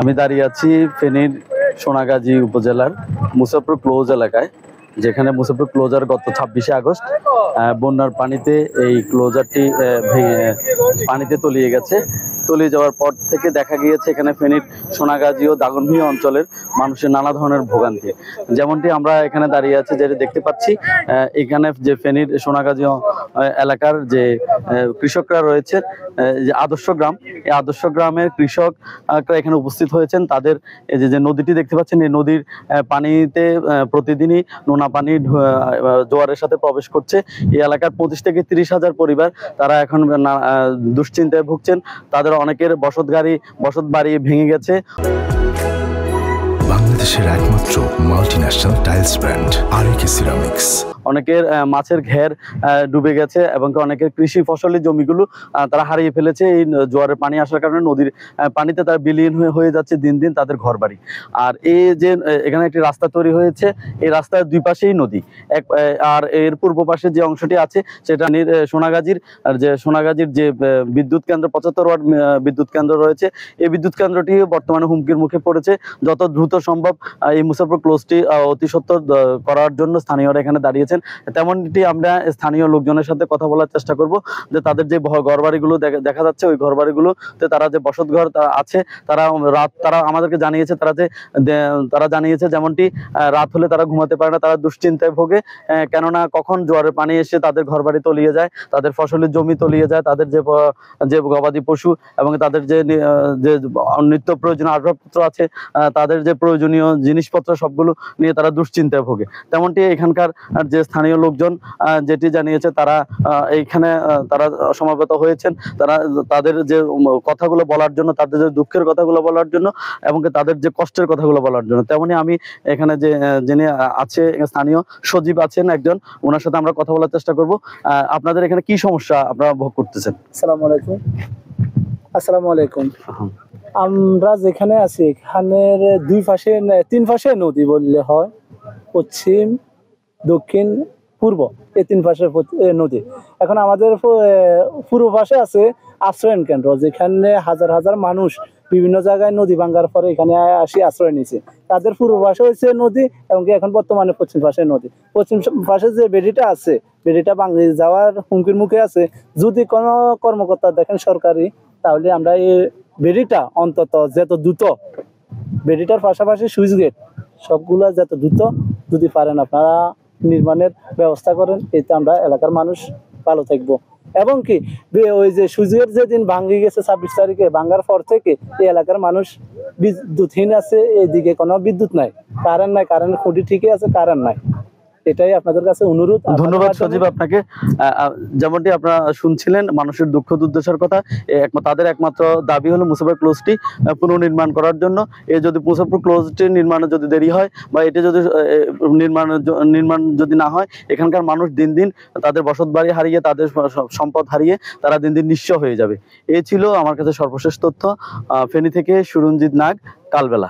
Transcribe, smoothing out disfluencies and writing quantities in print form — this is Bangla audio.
আমি দাঁড়িয়ে আছি ফেনীর সোনাগাজী উপজেলার মুসাফরপুর ক্লোজ এলাকায়, যেখানে মুসাফরপুর ক্লোজার গত 26শে আগস্ট বন্যার পানিতে এই ক্লোজারটি ভেঙে পানিতে তলিয়ে গেছে। তলিয়ে যাওয়ার পর থেকে দেখা গিয়েছে এখানে ফেনীর সোনাগাজী ও দাগনভূঞা অঞ্চলের মানুষের নানা ধরনের ভোগান্তি। যেমনটি আমরা এখানে দাঁড়িয়ে আছি, যেটা দেখতে পাচ্ছি, এখানে যে ফেনীর সোনাগাজী এলাকার যে কৃষকরা রয়েছে, যে আদর্শ গ্রাম, এই আদর্শ গ্রামের কৃষকরা এখানে উপস্থিত হয়েছেন। তাদের এই যে নদীটি দেখতে পাচ্ছেন, এই নদীর পানিতে প্রতিদিনই নোনা পানি জোয়ারের সাথে প্রবেশ করছে। এই এলাকার 25 থেকে 30,000 পরিবার তারা এখন দুশ্চিন্তায় ভুগছেন। তাদের অনেকের বসত বাড়ি ভেঙে গেছে। বাংলাদেশের একমাত্র মাল্টিন্যাশনাল টাইলস ব্র্যান্ড আরএকে সিরামিক্স। অনেকের মাছের ঘের ডুবে গেছে এবং অনেকের কৃষি ফসলের জমিগুলো তারা হারিয়ে ফেলেছে। এই জোয়ারের পানি আসার কারণে নদীর পানিতে তারা বিলীন হয়ে যাচ্ছে দিন দিন তাদের ঘরবাড়ি। আর এই যে এখানে একটি রাস্তা তৈরি হয়েছে, এই রাস্তার দুই পাশেই নদী, আর এর পূর্ব পাশে যে অংশটি আছে সেটা সোনাগাজীর যে বিদ্যুৎ কেন্দ্র, 75 ওয়াট বিদ্যুৎ কেন্দ্র রয়েছে, এই বিদ্যুৎ কেন্দ্রটি বর্তমানে হুমকির মুখে পড়েছে। যত দ্রুত সম্ভব এই মুসাফরপুর ক্লোজটি অতি সত্বর করার জন্য স্থানীয়রা এখানে দাঁড়িয়েছেন। তেমনটি আমরা স্থানীয় লোকজনের সাথে কথা বলার চেষ্টা করব, যে তাদের যে ঘরবাড়িগুলো দেখা যাচ্ছে, ওই ঘরবাড়িগুলোতে তারা যে বসতঘর আছে, তারা আমাদেরকে জানিয়েছে, তারা জানিয়েছে যেমনটি রাত হলে তারা ঘুমাতে পারে না, তারা দুশ্চিন্তায় ভোগে। কেননা কখন জোয়ারের পানি এসে তাদের ঘরবাড়ি তলিয়ে যায়, তাদের ফসলের জমি তলিয়ে যায়, তাদের যে গবাদি পশু এবং তাদের যে নিত্য প্রয়োজনীয় আসবাবপত্র আছে, তাদের যে প্রয়োজনীয় জিনিসপত্র, সবগুলো নিয়ে তারা দুশ্চিন্তায় ভোগে। তেমনটি এখানকার যে স্থানীয় লোকজন যেটি জানিয়েছে, তারা এইখানে তারা সমাবেত হয়েছেন, তাদের যে কথাগুলো বলার জন্য, তাদের যে দুঃখের কথাগুলো বলার জন্য এবং তাদের যে কষ্টের কথাগুলো বলার জন্য। তেমনি আমি এখানে যিনি আছে স্থানীয় সজীব আছেন একজন, ওনার সাথে আমরা কথা বলার চেষ্টা করব। আপনাদের এখানে কি সমস্যা আপনারা ভোগ করতেছেন? আসসালামু আলাইকুম। আমরা যেখানে আছি এখানের তিন পাশে নদী বললে হয়, পশ্চিম, দক্ষিণ, পূর্ব, এই তিন পাশে নদী। এখন আমাদের পূর্ব পাশে আছে আশ্রয়ন কেন্দ্র, যেখানে হাজার হাজার মানুষ বিভিন্ন জায়গায় নদী ভাঙ্গার পরে এখানে আসি আশ্রয় নিয়েছে। তাদের পূর্ব পাশে হয়েছে নদী এবং এখন বর্তমানে পশ্চিম পাশে নদী। পশ্চিম পাশে যে বেড়িটা আছে, বেড়িটা ভাঙে যাওয়ার হুমকির মুখে আছে। যদি কোনো কর্মকর্তা দেখেন সরকারি, তাহলে আমরা এই বেড়িটা অন্তত যত দ্রুত, বেড়িটার পাশাপাশি সুইচ গেট সবগুলা যত দ্রুত যদি পারেন আপনারা নির্মাণের ব্যবস্থা করেন, এতে আমরা এলাকার মানুষ ভালো থাকবো। এবং কি ওই যে সুইচ গেট যেদিন ভাঙে গেছে 26 তারিখে, ভাঙার পর থেকে এই এলাকার মানুষ বিদ্যুৎহীন আছে। এইদিকে কোনো বিদ্যুৎ নাই, কারেন্ট নাই, কারেন্টের খুঁটি ঠিকই আছে, কারেন্ট নাই। এটাই আপনাদের কাছে অনুরোধ। ধন্যবাদ সজীব আপনাকে। যেমনটি আপনারা শুনছিলেন মানুষের দুঃখ দুর্দশার কথা, তাদের একমাত্র দাবি হলো মুসাফরপুর ক্লোজটি পুনর্নির্মাণ করার জন্য। যদি মুসাফরপুর ক্লোজটি নির্মাণে যদি দেরি হয় বা এটি যদি নির্মাণ যদি না হয়, এখানকার মানুষ দিন দিন তাদের বসত বাড়ি হারিয়ে, তাদের সম্পদ হারিয়ে তারা দিন দিন নিঃস্ব হয়ে যাবে। এই ছিল আমার কাছে সর্বশেষ তথ্য। ফেনী থেকে সুরঞ্জিত নাগ, কালবেলা।